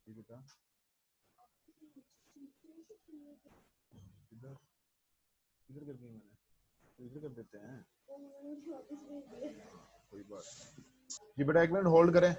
जी बेटा, इधर इधर कर दी मैंने, तो इधर कर देते हैं। कोई बात नहीं। जी बेटा, एक मिनट होल्ड करें।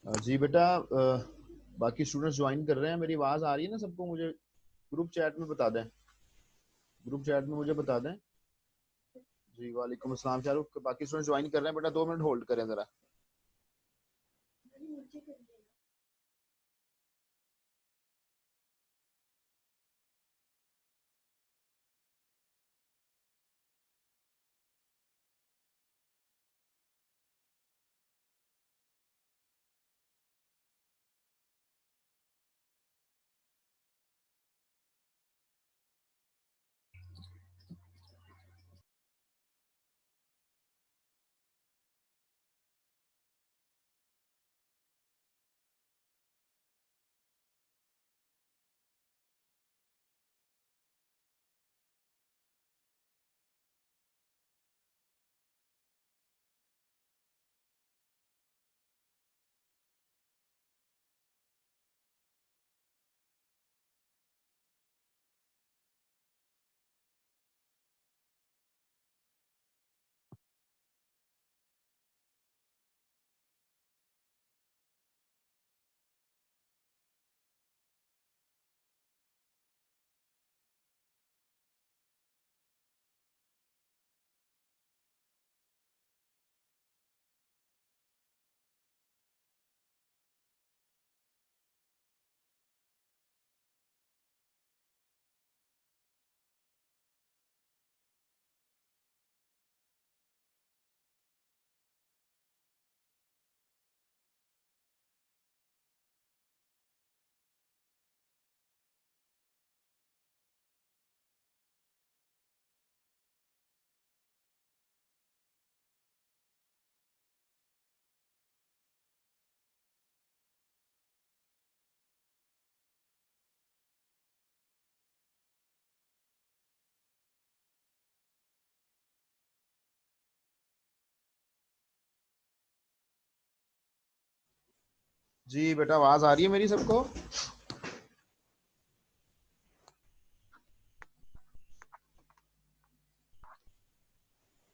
जी बेटा, बाकी स्टूडेंट्स ज्वाइन कर रहे हैं। मेरी आवाज आ रही है ना सबको? मुझे ग्रुप चैट में बता दें, ग्रुप चैट में मुझे बता दें। जी वालेकुम अस्सलाम शाहरुख, बाकी स्टूडेंट ज्वाइन कर रहे हैं। बेटा 2 मिनट होल्ड करें जरा। जी बेटा, आवाज आ रही है मेरी सबको?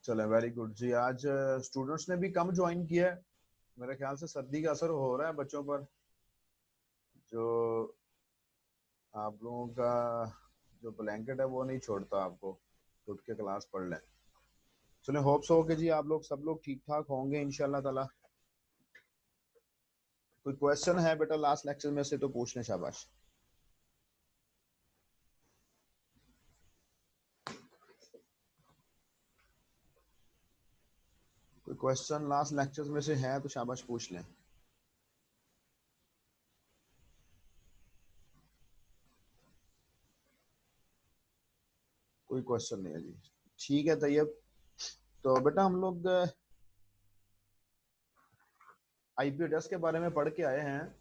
चले, वेरी गुड जी। आज स्टूडेंट्स ने भी कम ज्वाइन किया है। मेरे ख्याल से सर्दी का असर हो रहा है बच्चों पर। जो आप लोगों का जो ब्लैंकेट है वो नहीं छोड़ता आपको, उठ के क्लास पढ़ लें। चलो, होप्स हो कि जी आप लोग सब लोग ठीक ठाक होंगे इंशाल्लाह ताला। कोई क्वेश्चन है बेटा लास्ट लेक्चर में से तो पूछ लें, शाबाश। कोई क्वेश्चन लास्ट लेक्चर में से है तो शाबाश पूछ लें। कोई क्वेश्चन नहीं है जी? ठीक है तैयब। तो बेटा हम लोग आईपी एड्रेस के बारे में पढ़ के आए हैं,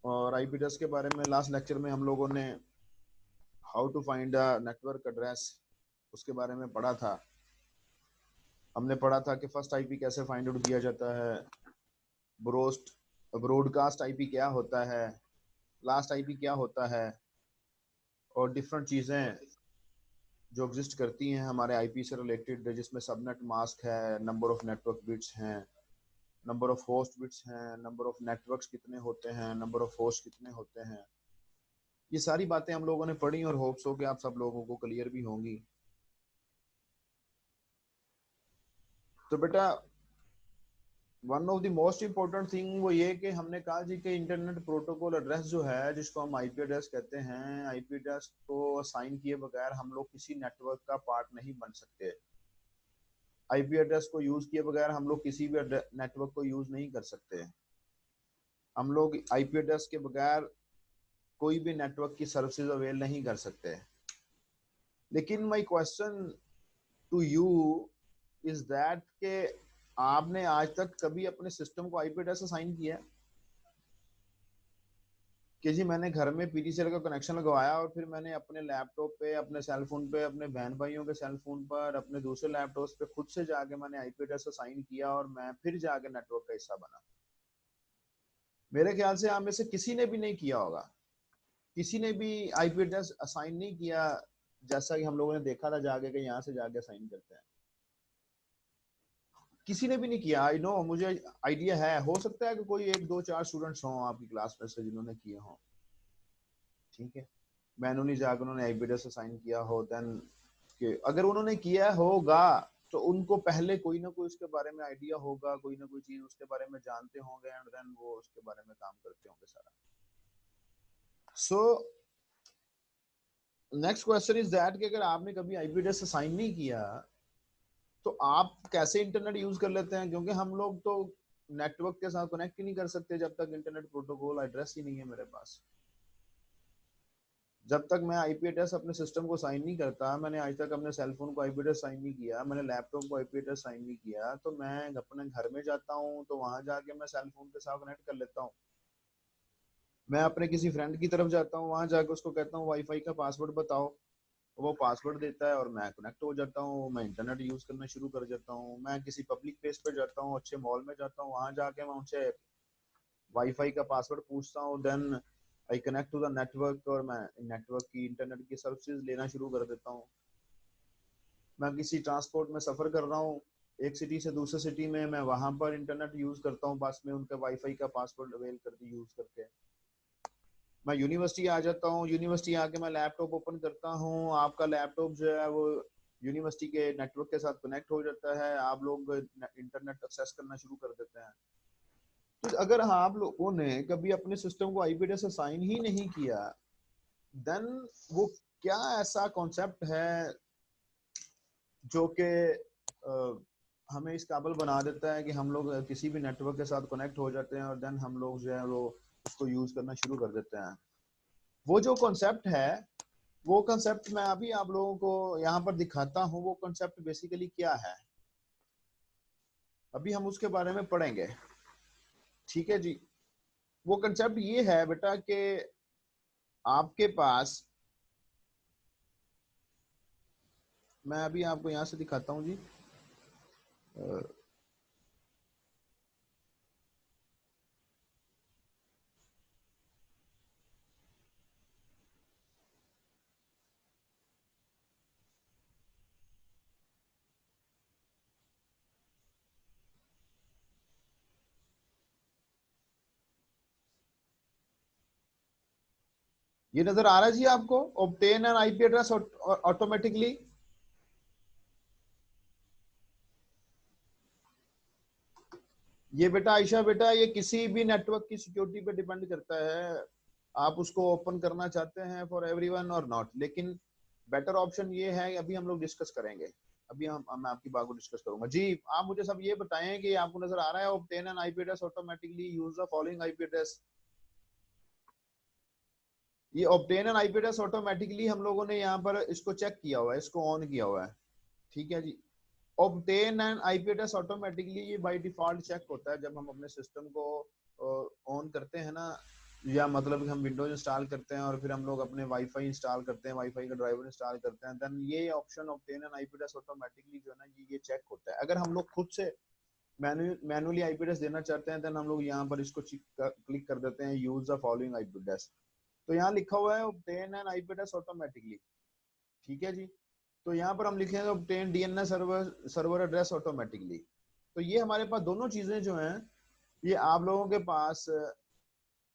और आईपी एड्रेस के बारे में लास्ट लेक्चर में हम लोगों ने how to find a network address उसके बारे में पढ़ा था। हमने पढ़ा था कि फर्स्ट आईपी कैसे फाइंड आउट किया जाता है, ब्रोस्ट ब्रॉडकास्ट आईपी क्या होता है, लास्ट आईपी क्या होता है, और डिफरेंट चीज़ें जो एग्जिस्ट करती हैं हमारे आईपी से रिलेटेड, जिसमें सबनेट मास्क है, नंबर ऑफ नेटवर्क बिट्स हैं, नंबर ऑफ होस्ट बिट्स हैं, नंबर ऑफ नेटवर्क्स कितने होते हैं, नंबर ऑफ होस्ट कितने होते हैं। ये सारी बातें हम लोगों ने पढ़ी और होप्स हो कि आप सब लोगों को क्लियर भी होंगी। तो बेटा one of the most important thing वो ये कि हमने कहा जी कि इंटरनेट प्रोटोकॉल एड्रेस जो है, जिसको हम आईपी एड्रेस कहते हैं, आईपी एड्रेस को असाइन किए बगैर हम लोग किसी नेटवर्क का पार्ट नहीं बन सकते। आईपी एड्रेस को यूज किए बगैर हम लोग किसी भी नेटवर्क को यूज नहीं कर सकते। हम लोग आईपी एड्रेस के बगैर कोई भी नेटवर्क की सर्विसेज अवेल नहीं कर सकते। लेकिन my question to you is that के आपने आज तक कभी अपने सिस्टम को आईपी एड्रेस असाइन किया है कि जी मैंने घर में पीटीसीएल का कनेक्शन लगवाया और फिर मैंने अपने लैपटॉप पे, अपने सेल फोन पे, अपने बहन भाइयों के सेल फोन पर, अपने दूसरे लैपटॉप पे खुद से जाके मैंने आईपी एड्रेस असाइन किया और मैं फिर जाके नेटवर्क का हिस्सा बना? मेरे ख्याल से आप में से किसी ने भी नहीं किया होगा। किसी ने भी आईपी एड्रेस असाइन नहीं किया जैसा कि हम लोगों ने देखा था जाके कि यहाँ से जाके असाइन करते हैं। किसी ने भी नहीं किया। आई नो, मुझे आइडिया है, हो सकता है कि कोई एक दो चार स्टूडेंट्स हों आपकी क्लास में से जिन्होंने किए हों, ठीक है, मैनुअली जाकर उन्होंने आईपी एड्रेस असाइन किया हो। देन कि अगर उन्होंने किया होगा तो उनको पहले कोई ना कोई उसके बारे में आइडिया होगा, कोई ना कोई चीज उसके बारे में जानते होंगे एंड देन वो उसके बारे में काम करते होंगे सारा। So next question is that कि अगर आपने कभी आईपी एड्रेस असाइन नहीं किया तो आप कैसे इंटरनेट यूज कर लेते हैं? क्योंकि हम लोग तो नेटवर्क के साथ कनेक्ट ही नहीं कर सकते जब तक इंटरनेट प्रोटोकॉल एड्रेस ही नहीं है मेरे पास। जब तक मैं आईपी एड्रेस अपने सिस्टम को साइन नहीं करता, मैंने आज तक अपने सेल फोन को आईपी एड्रेस साइन नहीं किया, मैंने लैपटॉप को आईपी एड्रेस साइन नहीं किया, तो मैं अपने घर में जाता हूँ तो वहां जाके मैं सेल फोन के साथ कनेक्ट कर लेता हूँ। मैं अपने किसी फ्रेंड की तरफ जाता हूँ, वहां जाकर उसको कहता हूँ वाईफाई का पासवर्ड बताओ, वो पासवर्ड देता है और मैं कनेक्ट हो जाता हूँ, मैं इंटरनेट यूज करना शुरू कर देता हूँ। मैं किसी पब्लिक प्लेस पे जाता हूँ, अच्छे मॉल में जाता हूँ, वहां जाके मैं उनसे वाईफाई का पासवर्ड पूछता हूँ, then I connect to the network और मैं नेटवर्क की इंटरनेट की सर्विसेज लेना शुरू कर देता हूँ। मैं किसी ट्रांसपोर्ट में सफर कर रहा हूँ एक सिटी से दूसरे सिटी में, मैं वहां पर इंटरनेट यूज करता हूँ पास में उनका वाईफाई का पासवर्ड अवेल करके यूज करके। मैं यूनिवर्सिटी आ जाता हूँ, यूनिवर्सिटी आके मैं लैपटॉप ओपन करता हूँ, आपका लैपटॉप जो है वो यूनिवर्सिटी के नेटवर्क के साथ कनेक्ट हो जाता है, आप लोग इंटरनेट एक्सेस करना शुरू कर देते हैं। तो अगर आप लोगों ने कभी अपने सिस्टम को आईपी एड्रेस असाइन ही नहीं किया, देन वो क्या ऐसा कॉन्सेप्ट है जो कि हमें इस काबिल बना देता है कि हम लोग किसी भी नेटवर्क के साथ कनेक्ट हो जाते हैं और देन हम लोग जो है वो उसको यूज करना शुरू कर देते हैं? वो जो कॉन्सेप्ट है, वो कॉन्सेप्ट मैं अभी आप लोगों को यहाँ पर दिखाता हूँ। वो कॉन्सेप्ट बेसिकली क्या है, अभी हम उसके बारे में पढ़ेंगे, ठीक है जी। वो कॉन्सेप्ट ये है बेटा कि आपके पास, मैं अभी आपको यहाँ से दिखाता हूँ जी। ये नजर आ रहा है जी आपको, obtain an IP address automatically. ये बेटा आयशा बेटा, ये किसी भी नेटवर्क की सिक्योरिटी पे डिपेंड करता है, आप उसको ओपन करना चाहते हैं फॉर एवरीवन और नॉट। लेकिन बेटर ऑप्शन ये है, अभी हम लोग डिस्कस करेंगे, अभी मैं आपकी बात को डिस्कस करूंगा जी। आप मुझे सब ये बताएं कि आपको नजर आ रहा है obtain an IP address automatically use the following IP address. ये obtain an IP address automatically हम लोगों ने यहाँ पर इसको चेक किया हुआ है, इसको ऑन किया हुआ है, ठीक है जी। Obtain and IP address automatically ये बाय डिफॉल्ट चेक होता है जब हम अपने सिस्टम को ऑन करते हैं ना, या मतलब कि हम विंडोज इंस्टॉल करते हैं और फिर हम लोग अपने वाईफाई इंस्टॉल करते हैं, वाईफाई का ड्राइवर इंस्टॉल करते हैं, देन ये option obtain and IP address automatically जो है ना ये चेक होता है। अगर हम लोग खुद से मैनुअली आईपी एड्रेस देना चाहते हैं, देन हम लोग यहाँ पर इसको क्लिक कर देते हैं, use the following IP address. तो यहाँ लिखा हुआ है obtain and IP address automatically, ठीक है जी। तो यहाँ पर हम लिखेंगे obtain DNS server address automatically. तो ये हमारे पास दोनों चीजें जो हैं ये आप लोगों के पास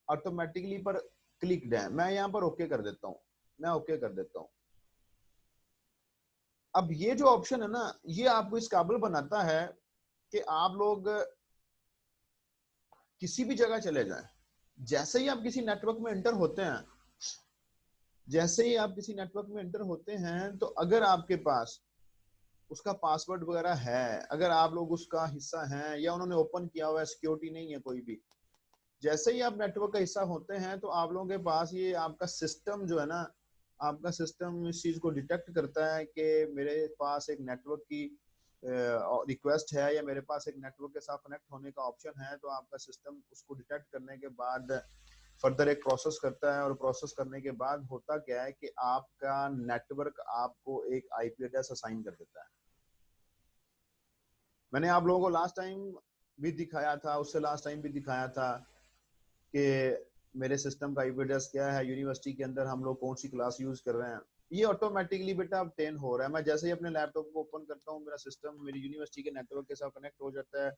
ऑटोमेटिकली पर क्लिक्ड है। मैं यहाँ पर ओके कर देता हूँ, मैं ओके कर देता हूँ। अब ये जो ऑप्शन है ना, ये आपको इस काबिल बनाता है कि आप लोग किसी भी जगह चले जाएं, जैसे ही आप किसी नेटवर्क में एंटर होते हैं, जैसे ही आप किसी नेटवर्क में एंटर होते हैं, तो अगर आपके पास उसका पासवर्ड वगैरह है, अगर आप लोग उसका हिस्सा हैं या उन्होंने ओपन किया हुआ है, सिक्योरिटी नहीं है कोई भी, जैसे ही आप नेटवर्क का हिस्सा होते हैं तो आप लोगों के पास ये आपका सिस्टम जो है ना, आपका सिस्टम इस चीज को डिटेक्ट करता है कि मेरे पास एक नेटवर्क की रिक्वेस्ट है या मेरे पास एक नेटवर्क के साथ कनेक्ट होने का ऑप्शन है, तो आपका सिस्टम उसको डिटेक्ट करने के बाद फर्दर एक प्रोसेस करता है, और प्रोसेस करने के बाद होता क्या है कि आपका नेटवर्क आपको एक आईपी एड्रेस असाइन कर देता है। मैंने आप लोगों को लास्ट टाइम भी दिखाया था, उससे लास्ट टाइम भी दिखाया था कि मेरे सिस्टम का आईपी एड्रेस क्या है, यूनिवर्सिटी के अंदर हम लोग कौन सी क्लास यूज कर रहे हैं। ये ऑटोमेटिकली बेटा obtain हो रहा है। मैं जैसे ही अपने लैपटॉप को ओपन करता हूँ, मेरा सिस्टम मेरी यूनिवर्सिटी के नेटवर्क के साथ कनेक्ट हो जाता है,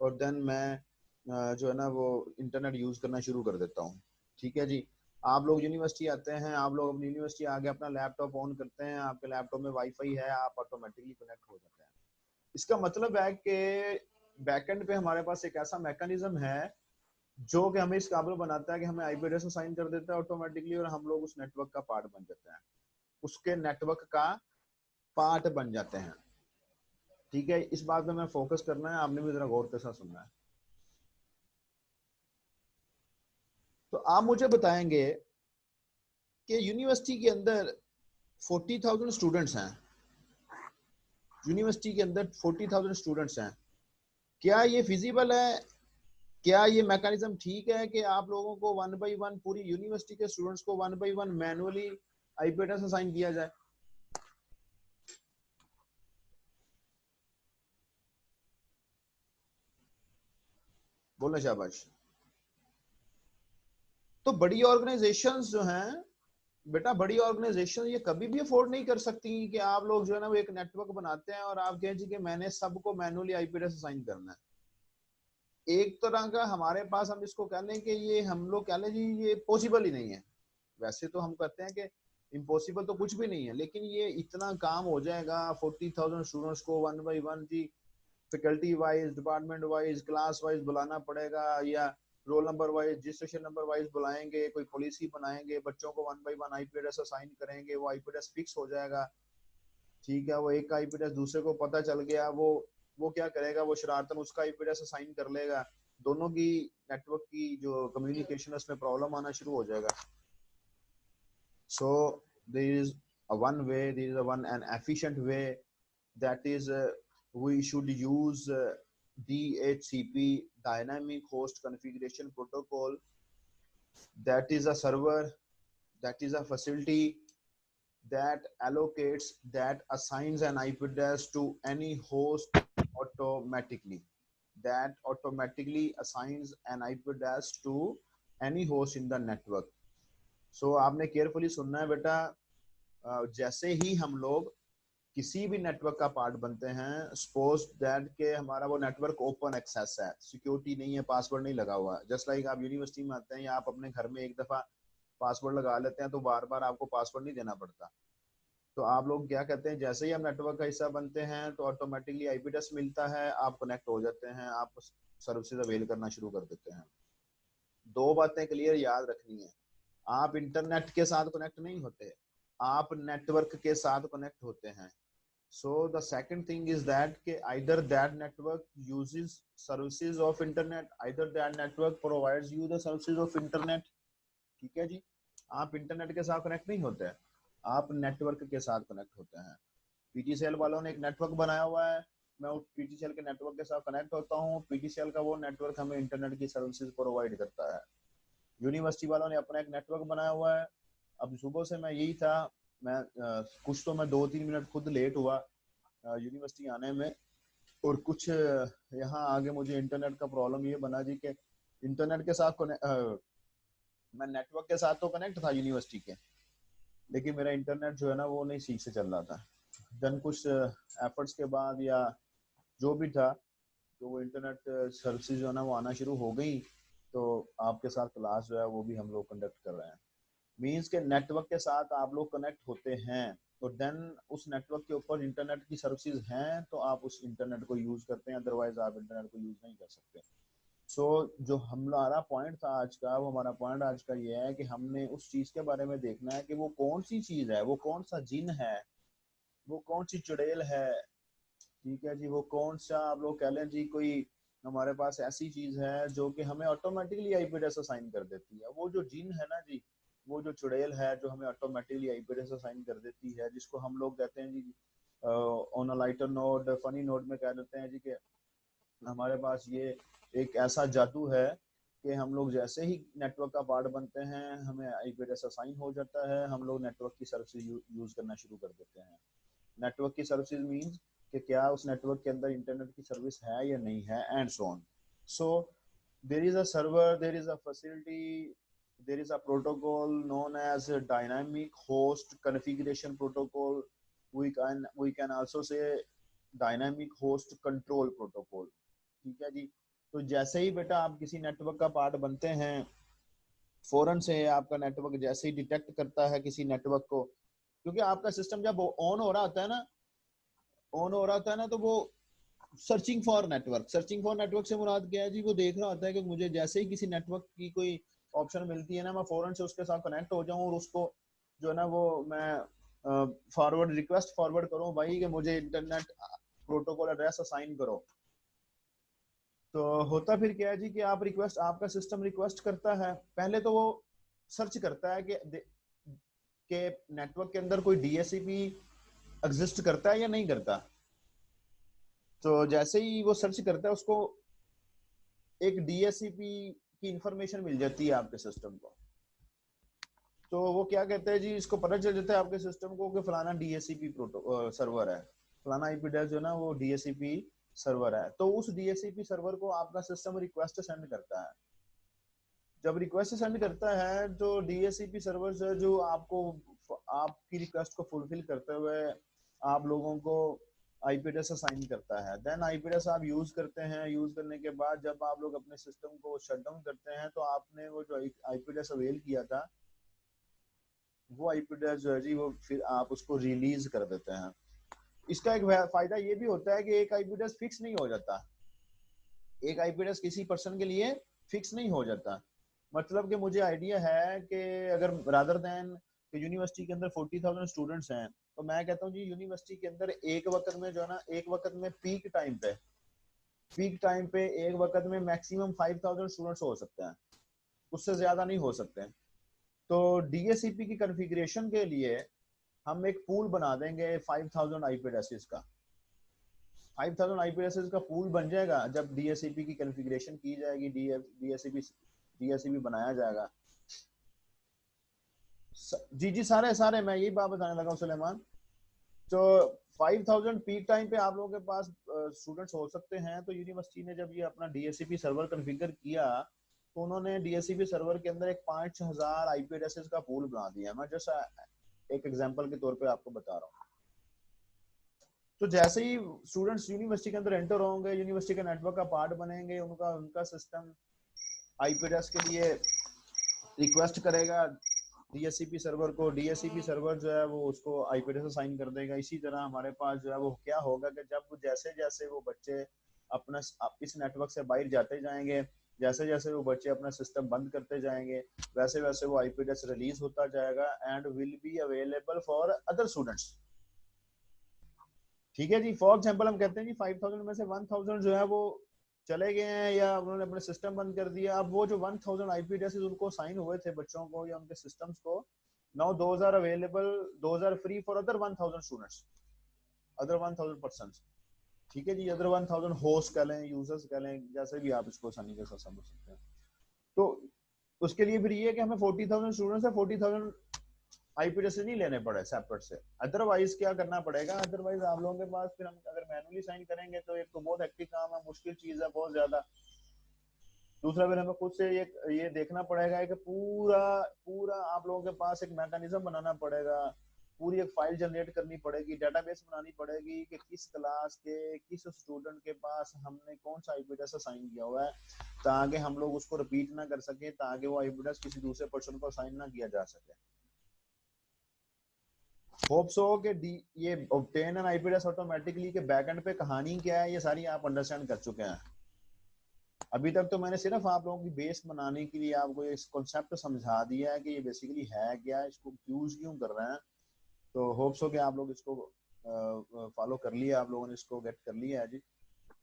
और देन मैं जो है ना वो इंटरनेट यूज करना शुरू कर देता हूँ। ठीक है जी। आप लोग यूनिवर्सिटी आते हैं, आप लोग अपनी यूनिवर्सिटी आगे अपना लैपटॉप ऑन करते हैं, आपके लैपटॉप में वाईफाई है, आप ऑटोमेटिकली कनेक्ट हो जाते हैं। इसका मतलब है कि बैकएंड पे हमारे पास एक ऐसा मैकेनिज्म है जो कि हमें इस काबिल बनाता है कि हमें आईपी एड्रेस असाइन कर देता है ऑटोमेटिकली, और हम लोग उस नेटवर्क का पार्ट बन जाते हैं, उसके नेटवर्क का पार्ट बन जाते हैं। ठीक है, इस बात पे मैं फोकस करना है, आपने भी जरा गौर के साथ सुनना है। तो आप मुझे बताएंगे कि यूनिवर्सिटी के अंदर 40,000 स्टूडेंट्स हैं, यूनिवर्सिटी के अंदर 40,000 स्टूडेंट्स हैं, क्या ये फिजिबल है, क्या ये मैकेनिज्म ठीक है कि आप लोगों को वन बाई वन पूरी यूनिवर्सिटी के स्टूडेंट्स को one by one manually IP address assign किया जाए? बोलना शाबाश। तो बड़ी ऑर्गेनाइजेशंस जो हैं बेटा, बड़ी ऑर्गेनाइजेशन ये कभी भी अफोर्ड नहीं कर सकती कि आप लोग जो है ना वो एक नेटवर्क बनाते हैं और आप कहें जी कि मैंने सबको मैनुअली आईपी एड्रेस असाइन करना है। एक तरह का हमारे पास, हम इसको कह लें कि ये हम लोग कह लें जी ये पॉसिबल ही नहीं है। वैसे तो हम कहते हैं कि इम्पॉसिबल तो कुछ भी नहीं है, लेकिन ये इतना काम हो जाएगा 40,000 स्टूडेंट्स को वन बाई वन जी, faculty wise, department wise, class wise बुलाना पड़ेगा, या roll number wise, registration number wise बुलाएंगे, कोई पॉलिसी बनाएंगे, बच्चों को one by one IP address assign करेंगे, वो आईपी एड्रेस फिक्स हो जाएगा। ठीक है, वो एक का आईपी एड्रेस दूसरे को पता चल गया, वो क्या करेगा, वो शरारतन उसका आईपी एड्रेस असाइन कर लेगा, दोनों की नेटवर्क की जो कम्युनिकेशन है उसमें प्रॉब्लम आना शुरू हो जाएगा। So there is a one way, there is a one an efficient way, that is we should use DHCP, dynamic host configuration protocol. That is a server, that is a facility that allocates, that assigns an IP address to any host automatically, that automatically assigns an IP address to any host in the network. So आपने carefully सुनना है बेटा। जैसे ही हम लोग किसी भी network का पार्ट बनते हैं, सपोज दैट के हमारा वो नेटवर्क ओपन एक्सेस है, सिक्योरिटी नहीं है, पासवर्ड नहीं लगा हुआ, जस्ट लाइक आप यूनिवर्सिटी में आते हैं या आप अपने घर में एक दफा पासवर्ड लगा लेते हैं तो बार बार आपको पासवर्ड नहीं देना पड़ता। तो आप लोग क्या कहते हैं, जैसे ही आप नेटवर्क का हिस्सा बनते हैं तो ऑटोमेटिकली आईपी एड्रेस मिलता है, आप कनेक्ट हो जाते हैं, आप सर्विसेज अवेल करना शुरू कर देते हैं। दो बातें क्लियर याद रखनी है, आप इंटरनेट के साथ कनेक्ट नहीं होते, आप नेटवर्क के साथ कनेक्ट होते हैं। So the second thing is that either that network uses services of internet, either that network provides you the services of internet। ठीक है जी, आप इंटरनेट के साथ कनेक्ट नहीं होते हैं, आप नेटवर्क के साथ कनेक्ट होते हैं। पीटीसीएल वालों ने एक नेटवर्क बनाया हुआ है, मैं उस पीटीसीएल के नेटवर्क के साथ कनेक्ट होता हूँ, पीटीसीएल का वो नेटवर्क हमें इंटरनेट की सर्विसेज प्रोवाइड करता है। यूनिवर्सिटी वालों ने अपना एक नेटवर्क बनाया हुआ है। अब सुबह से मैं यही था, मैं कुछ तो मैं 2-3 मिनट खुद लेट हुआ यूनिवर्सिटी आने में, और कुछ यहाँ आगे मुझे इंटरनेट का प्रॉब्लम ये बना जी कि इंटरनेट के साथ मैं नेटवर्क के साथ तो कनेक्ट था यूनिवर्सिटी के, लेकिन मेरा इंटरनेट जो है ना वो नहीं ठीक से चल रहा था। देन कुछ एफर्ट्स के बाद या जो भी था, तो वो इंटरनेट सर्विसेज जो है ना वो आना शुरू हो गई, तो आपके साथ क्लास जो है वो भी हम लोग कंडक्ट कर रहे हैं। मीन्स के नेटवर्क के साथ आप लोग कनेक्ट होते हैं, तो देन उस नेटवर्क के ऊपर इंटरनेट की सर्विसेज हैं, तो आप उस इंटरनेट को यूज करते हैं, अदरवाइज आप इंटरनेट को यूज नहीं कर सकते। सो जो हमारा पॉइंट था आज का, वो हमारा पॉइंट आज का ये है कि हमने उस चीज के बारे में देखना है कि वो कौन सी चीज है, वो कौन सा जिन है, वो कौन सी चुड़ैल है। ठीक है जी, वो कौन सा आप लोग कह लें जी, कोई हमारे पास ऐसी चीज है जो कि हमें ऑटोमेटिकली आईपी एड्रेस असाइन कर देती है। वो जो जिन है ना जी, वो जो चुड़ैल है जो हमें ऑटोमेटिकली आईपी एड्रेस असाइन कर देती है, जिसको हम लोग कहते हैं जी on a lighter note, funny note में कह देते हैं जी कि हमारे पास ये एक ऐसा जादू है कि हम लोग जैसे ही नेटवर्क का पार्ट बनते हैं हमें आईपी एड्रेस असाइन हो जाता है, हम लोग नेटवर्क की सर्विस यूज करना शुरू कर देते हैं। नेटवर्क की सर्विसेज मींस कि क्या उस नेटवर्क के अंदर इंटरनेट की सर्विस है या नहीं है, and so on. So there is a server, there is a facility, there is a protocol known as a dynamic host configuration protocol. We can also say dynamic host control protocol। ठीक है जी। तो जैसे ही बेटा आप किसी network का part बनते हैं, फौरन से आपका नेटवर्क जैसे ही डिटेक्ट करता है किसी नेटवर्क को, क्योंकि आपका सिस्टम जब ऑन हो रहा होता है ना, ऑन हो रहा होता है ना, तो वो सर्चिंग फॉर नेटवर्क से मुराद क्या है जी, वो देख रहा होता है कि मुझे जैसे ही किसी नेटवर्क की कोई ऑप्शन मिलती है ना, मैं फौरन से उसके साथ कनेक्ट हो जाऊं और उसको जो है ना वो मैं फॉरवर्ड रिक्वेस्ट फॉरवर्ड करूं भाई कि मुझे इंटरनेट प्रोटोकॉल एड्रेस असाइन करो। तो होता फिर क्या है जी कि आप रिक्वेस्ट, आपका सिस्टम रिक्वेस्ट करता है, पहले तो वो सर्च करता है कि नेटवर्क के अंदर कोई डीएससीपी एग्जिस्ट करता है या नहीं करता। तो जैसे ही वो सर्च करता है, उसको एक डीएससीपी की इंफॉर्मेशन मिल जाती है आपके सिस्टम को। तो वो क्या कहते हैं जी, इसको पता चल जाता है आपके सिस्टम को कि फलाना डीएससीपी प्रोटो सर्वर है, फलाना आईपी एड्रेस जो ना वो डीएससीपी सर्वर है। तो उस डीएससीपी सर्वर को आपका सिस्टम रिक्वेस्ट सेंड करता है। जब रिक्वेस्ट सेंड करता है तो डीएससीपी सर्वर से जो आपको आपकी रिक्वेस्ट को फुलफिल करते हुए आप लोगों को आईपी एड्रेस असाइन करता है। देन आईपी एड्रेस आप यूज करते हैं, यूज करने के बाद जब आप लोग अपने सिस्टम को शट डाउन करते हैं तो आपने वो जो आईपी एड्रेस अवेल किया था, वो आईपी एड्रेस जो है जी वो फिर आप उसको रिलीज कर देते हैं। इसका एक फायदा ये भी होता है कि एक आईपी एड्रेस फिक्स नहीं हो जाता, एक आईपी एड्रेस किसी पर्सन के लिए फिक्स नहीं हो जाता। मतलब कि मुझे आइडिया है कि अगर रादर देन यूनिवर्सिटी के अंदर 40,000 स्टूडेंट्स हैं, तो मैं कहता हूँ जी यूनिवर्सिटी के अंदर एक वक्त में जो है ना, एक वक्त में पीक टाइम पे एक वक्त में मैक्सिमम 5,000 स्टूडेंट्स हो सकते हैं, उससे ज्यादा नहीं हो सकते हैं। तो डीएससीपी की कॉन्फ़िगरेशन के लिए हम एक पूल बना देंगे 5,000 आईपी एड्रेसेस का। 5,000 आईपी एड्रेसेस का पूल बन जाएगा जब डीएससीपी की कॉन्फ़िगरेशन की जाएगी, डीएससीपी बनाया जाएगा। जी जी, सारे सारे मैं यही बात बताने लगा हूँ सुलेमान। तो 5,000 पीक टाइम पे आप लोगों के पास स्टूडेंट्स हो सकते हैं। तो यूनिवर्सिटी ने जब ये अपना डीएससीपी सर्वर कॉन्फ़िगर किया, तो उन्होंने डीएससीपी सर्वर के अंदर एक 5,000 आईपी एड्रेसेस का पूल बना दिया। मैं जस्ट एक एग्जांपल के तौर पे आपको बता रहा हूँ। तो जैसे ही स्टूडेंट्स यूनिवर्सिटी के अंदर एंटर होंगे, यूनिवर्सिटी के नेटवर्क का पार्ट बनेंगे, उनका उनका सिस्टम आईपी एड्रेस के लिए रिक्वेस्ट करेगा डीएससीपी सर्वर को, डीएससीपी सर्वर जो है वो उसको आईपी एड्रेस असाइन कर देगा। इसी तरह हमारे पास जो है वो क्या होगा कि जब जैसे जैसे वो बच्चे अपना इस नेटवर्क से बाहर जाते जाएंगे, जैसे जैसे वो बच्चे अपना सिस्टम बंद करते जाएंगे, वैसे वैसे वो आईपी एड्रेस रिलीज होता जाएगा and will be available for other students. ठीक है जी। फॉर एग्जाम्पल हम कहते हैं जी 5,000 में से 1,000 जो है वो चले गए हैं या उन्होंने अपने सिस्टम बंद कर दिया। अब वो जो 1,000 आईपी एड्रेसेस उनको साइन हुए थे बच्चों को या उनके सिस्टम्स को, now those are available, those are free for other 1,000 students, other 1,000 persons. ठीक है जी, अदर 1,000 होस्ट कह लें, यूजर्स कह लें, जैसे भी आप इसको आसानी के साथ समझ सकते हैं। तो उसके लिए फिर ये है कि हमें 40,000 स्टूडेंट्स है, 40,000 आईपी एड्रेस नहीं लेने पड़े सेपरेट से। अदरवाइज क्या करना पड़ेगा, अदरवाइज आप लोगों के पास फिर हम अगर मैनुअली साइन करेंगे तो एक तो बहुत हेक्टिक काम है, मुश्किल चीज है बहुत ज्यादा। दूसरा फिर हमें खुद से ये देखना पड़ेगा कि पूरा पूरा आप लोगों के पास एक मैकेनिज्म बनाना पड़ेगा, पूरी एक फाइल जनरेट करनी पड़ेगी, डेटाबेस बनानी पड़ेगी कि किस क्लास के किस स्टूडेंट के पास हमने कौन सा आईपी एड्रेस असाइन किया हुआ है, ताकि हम लोग उसको रिपीट ना कर सके, ताकि वो आईपी एड्रेस किसी दूसरे पर्सन को असाइन ना किया जा सके। होप सो कि ये obtain an IP address automatically के बैकएंड पे कहानी क्या है ये सारी आप अंडरस्टैंड कर चुके हैं। अभी तक तो मैंने सिर्फ आप लोगों की बेस बनाने के लिए आपको इस कॉन्सेप्ट समझा दिया है कि ये बेसिकली है क्या, इसको यूज क्यों कर रहे हैं। तो होप्स हो कि आप लोग इसको फॉलो कर लिया, आप लोगों ने इसको गेट कर लिया है जी।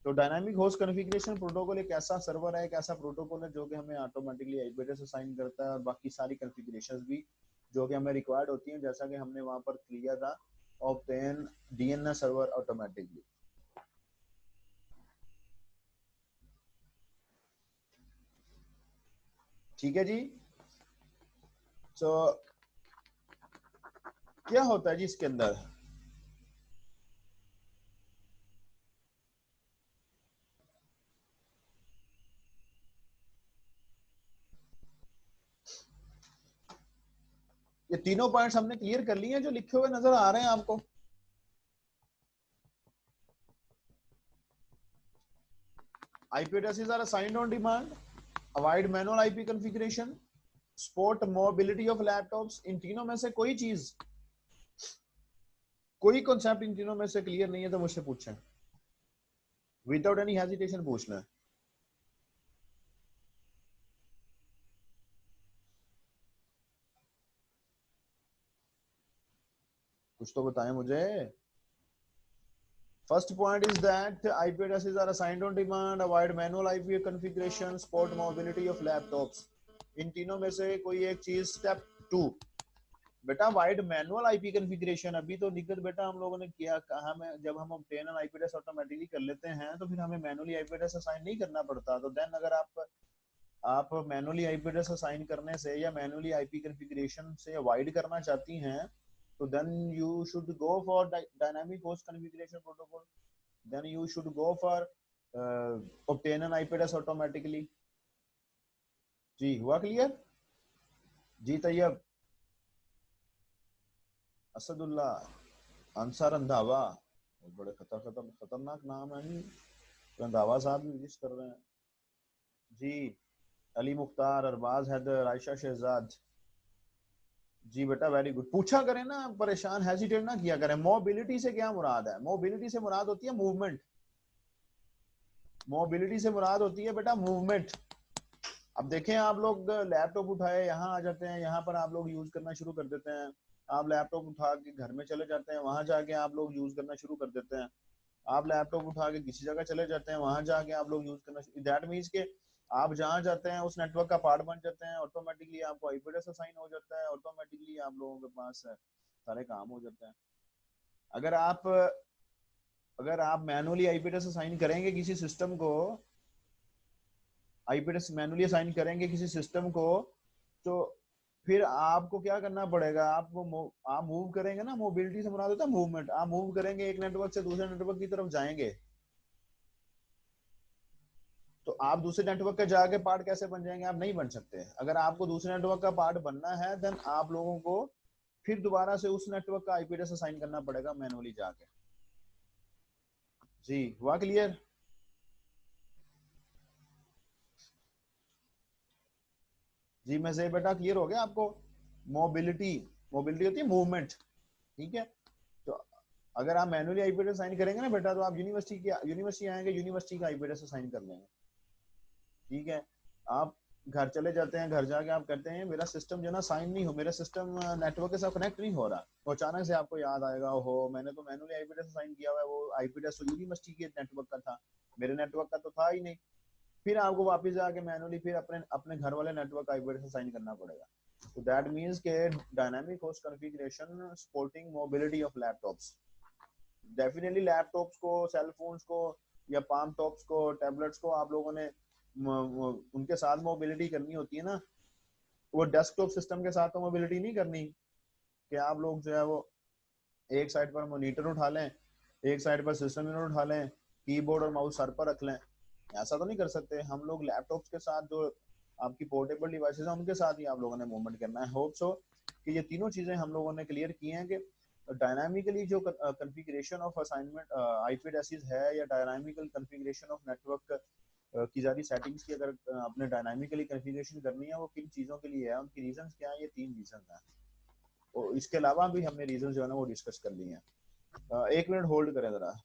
तो डायनामिक होस्ट कॉन्फ़िगरेशन प्रोटोकॉल एक ऐसा सर्वर है, एक ऐसा प्रोटोकॉल है जो कि हमें ऑटोमेटिकली आईपी एड्रेस असाइन करता है, और बाकी सारी कॉन्फ़िगरेशंस भी जो कि हमें रिक्वायर्ड होती हैं, जैसा कि हमने वहां पर किया था, ऑब्टेन डीएनएस सर्वर ऑटोमेटिकली। ठीक है जी। तो क्या होता है जी इसके अंदर, ये तीनों पॉइंट्स हमने क्लियर कर लिए हैं जो लिखे हुए नजर आ रहे हैं आपको। IP addresses are assigned on demand, avoid manual IP configuration, support mobility of laptops। इन तीनों में से कोई चीज, कोई कॉन्सेप्ट इन तीनों में से क्लियर नहीं है तो मुझसे पूछें, विदाउट एनी हेजिटेशन पूछना है। कुछ तो बताएं मुझे। First point is that IP addresses are assigned on demand, avoid manual IP configuration, support mobility of laptops। इन तीनों में से कोई एक चीज। स्टेप 2 बेटा, वाइड मैनुअल आईपी कॉन्फ़िगरेशन। अभी तो दिक्कत बेटा हम लोगों ने किया कहा में, जब हम obtain an IP address automatically कर लेते हैं तो फिर हमें मैनुअली आईपी एड्रेस असाइन नहीं करना पड़ता। तो देन अगर आप मैनुअली आईपी एड्रेस असाइन करने से या मैनुअली आईपी कॉन्फ़िगरेशन से अवॉइड करना चाहती हैं, तो then you should go for dynamic host configuration protocol. Then you should go for obtain an IP address automatically. जी हुआ क्लियर? जी तैयब, असदुल्ला, अंसार रंधावा, बड़े खतरनाक नाम है जी। रंधावा साहब भी विजिट कर रहे हैं जी। अली मुख्तार, अरबाज हैदर, आयशा शहजाद। जी बेटा वेरी गुड। पूछा करें ना, परेशान हेजिटेट ना किया करें। मोबिलिटी से क्या मुराद है? मोबिलिटी से मुराद होती है मूवमेंट। मोबिलिटी से मुराद होती है बेटा मूवमेंट। अब देखें, आप लोग लैपटॉप उठाए यहाँ आ जाते हैं, यहाँ पर आप लोग यूज करना शुरू कर देते हैं। आप लैपटॉप उठा के घर में चले जाते हैं, वहां जाके आप लोग यूज करना शुरू कर देते हैं। आप लैपटॉप उठा के किसी जगह चले जाते हैं, वहां जाके आप लोग यूज करना, दैट मीन्स के आप जहां जाते हैं उस नेटवर्क का पार्ट बन जाते हैं। ऑटोमेटिकली आपको आईपी एड्रेस असाइन हो जाता है, ऑटोमेटिकली आप लोगों के पास सारे काम हो जाते हैं। अगर आप अगर आप मैनुअली आईपी एड्रेस असाइन करेंगे किसी सिस्टम को, आईपी एड्रेस मैनुअली असाइन करेंगे किसी सिस्टम को, तो फिर आपको क्या करना पड़ेगा? आप मूव करेंगे ना, मोबिलिटी से मुराद होता है मूवमेंट। आप मूव करेंगे एक नेटवर्क से दूसरे नेटवर्क की तरफ जाएंगे, तो आप दूसरे नेटवर्क के जाके पार्ट कैसे बन जाएंगे? आप नहीं बन सकते। अगर आपको दूसरे नेटवर्क का पार्ट बनना है, देन आप लोगों को फिर दोबारा से उस नेटवर्क का आईपी एड्रेस असाइन करना पड़ेगा मैनुअली जाके। जी हुआ क्लियर? जी मैं से बेटा क्लियर हो गया आपको? मोबिलिटी, मोबिलिटी होती है मूवमेंट, ठीक है। तो अगर आप मैनुअली आईपी एड्रेस असाइन करेंगे ना बेटा, तो आप यूनिवर्सिटी आएंगे, यूनिवर्सिटी का आईपी एड्रेस असाइन कर लेंगे, ठीक है। आप घर चले जाते हैं, घर जाके आप कहते हैं मेरा सिस्टम जो ना साइन नहीं हो, मेरा सिस्टम नेटवर्क के साथ कनेक्ट नहीं हो रहा, तो अचानक से आपको याद आएगा, ओहो मैंने तो मैनुअली आईपी एड्रेस असाइन किया हुआ है, वो आईपी एड्रेस तो यूनिवर्सिटी के नेटवर्क का था, मेरे नेटवर्क का तो था ही नहीं। फिर आपको वापस जाके मैनुअली फिर अपने अपने घर वाले नेटवर्क का आईपी एड्रेस असाइन करना पड़ेगा। तो दैट मींस के dynamic host configuration supporting mobility of laptops. Definitely laptops को, सेल फोन्स को, या पाम टॉप्स को, टैबलेट्स को आप लोगों ने उनके साथ मोबिलिटी करनी होती है ना। वो डेस्कटॉप सिस्टम के साथ तो मोबिलिटी नहीं करनी कि आप लोग जो है वो एक साइड पर मॉनिटर उठा लें, एक साइड पर सिस्टम यूनिट उठा लें, कीबोर्ड और माउस सर पर रख लें। ऐसा तो नहीं कर सकते हम लोग। लैपटॉप्स के साथ जो आपकी पोर्टेबल डिवाइसेस हैं उनके साथ ही आप लोगों ने मूवमेंट करना है। होप सो कि ये तीनों चीजें हम लोगों ने क्लियर की हैं कि डायनामिकली जो configuration of assignment IP addresses है, या डायनामिकल कॉन्फ़िगरेशन ऑफ नेटवर्क की सारी सेटिंग्स की अगर आपने डायनामिकली कॉन्फ़िगरेशन करनी है, वो किन चीज़ों के लिए है, उनकी रीजंस क्या है, ये 3 रीजन हैं। और इसके अलावा भी हमने रीजन जो है ना वो डिस्कस कर लिए हैं। 1 मिनट होल्ड करें जरा।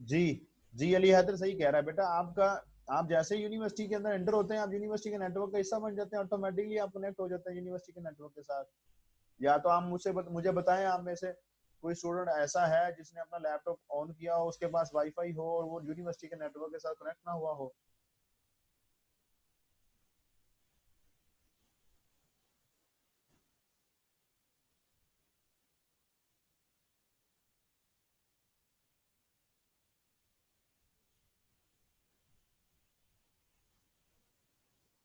जी जी, अली हैदर सही कह रहा है बेटा आपका। आप जैसे यूनिवर्सिटी के अंदर एंटर होते हैं, आप यूनिवर्सिटी के नेटवर्क का हिस्सा बन जाते हैं, ऑटोमेटिकली आप कनेक्ट हो जाते हैं यूनिवर्सिटी के नेटवर्क के साथ। या तो आप मुझे बताएं, आप में से कोई स्टूडेंट ऐसा है जिसने अपना लैपटॉप ऑन किया हो, उसके पास वाईफाई हो और वो यूनिवर्सिटी के नेटवर्क के साथ कनेक्ट ना हुआ हो।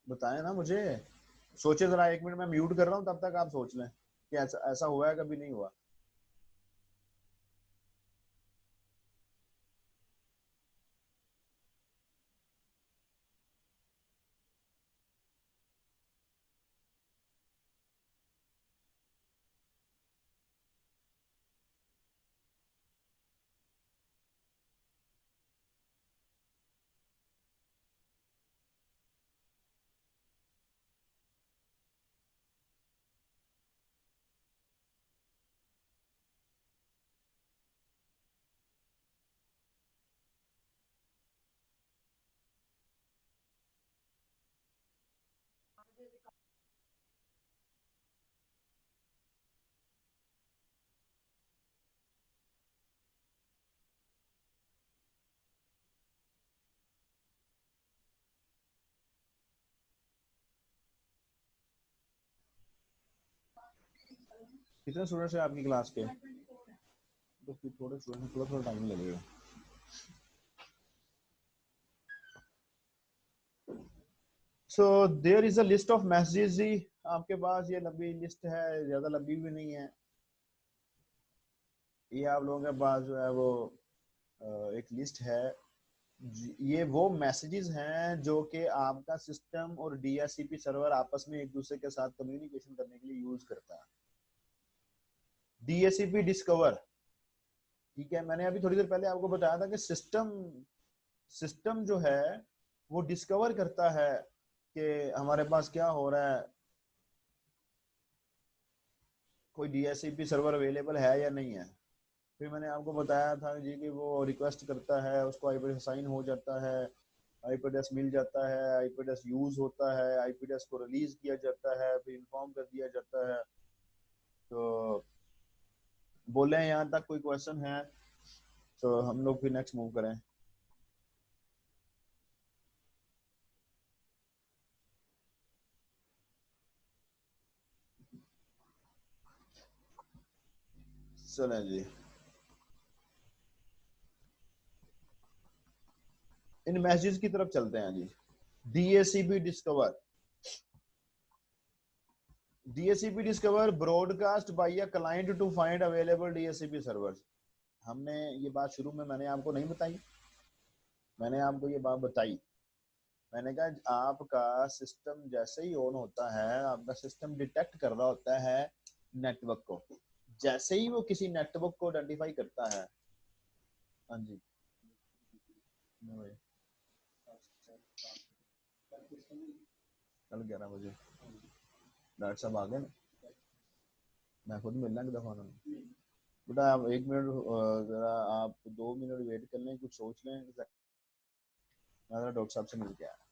बताएं ना मुझे। सोचे जरा, 1 मिनट मैं म्यूट कर रहा हूँ, तब तक आप सोच लें कि ऐसा ऐसा हुआ है कभी, नहीं हुआ। कितने स्टूडेंट्स हैं आपकी क्लास के? तो फिर थोड़े स्टूडेंट, थोड़ा थोड़ा टाइम लगेगा। So there is a list of messages जी। आपके पास ये लंबी लिस्ट है, ज्यादा लंबी भी नहीं है। ये आप लोगों के पास जो है वो एक लिस्ट है। ये वो मैसेजेस हैं जो कि आपका सिस्टम और डीएचसीपी सर्वर आपस में एक दूसरे के साथ कम्युनिकेशन करने के लिए यूज करता है। डीएचसीपी डिस्कवर, ठीक है, मैंने अभी थोड़ी देर पहले आपको बताया था कि सिस्टम सिस्टम जो है वो डिस्कवर करता है कि हमारे पास क्या हो रहा है, कोई डीएचसीपी सर्वर अवेलेबल है या नहीं है। फिर मैंने आपको बताया था जी कि वो रिक्वेस्ट करता है, उसको आईपी एड्रेस असाइन हो जाता है, आईपी एड्रेस मिल जाता है, आईपी एड्रेस यूज होता है, आईपी एड्रेस को रिलीज किया जाता है, फिर इन्फॉर्म कर दिया जाता है। तो बोले हैं यहाँ तक, कोई क्वेश्चन है तो हम लोग फिर नेक्स्ट मूव करें। चलें जी, इन मैसेजेस की तरफ चलते हैं जी। DHCP discover, DHCP discover broadcast by a client to find available DHCP servers. हमने ये बात शुरू में मैंने आपको नहीं बताई, मैंने आपको ये बात बताई। मैंने कहा आपका सिस्टम जैसे ही ऑन होता है, आपका सिस्टम डिटेक्ट कर रहा होता है नेटवर्क को। जैसे ही वो किसी नेटवर्क को आइडेंटिफाई करता है। हाँ जी, कल 11 बजे डॉक्टर साहब आ गए ना? मैं खुद मिलना एक दफा उन्होंने। बेटा आप 1 मिनट जरा, आप 2 मिनट वेट कर लें, कुछ सोच लें। मैं डॉक्टर साहब से मिल के आया।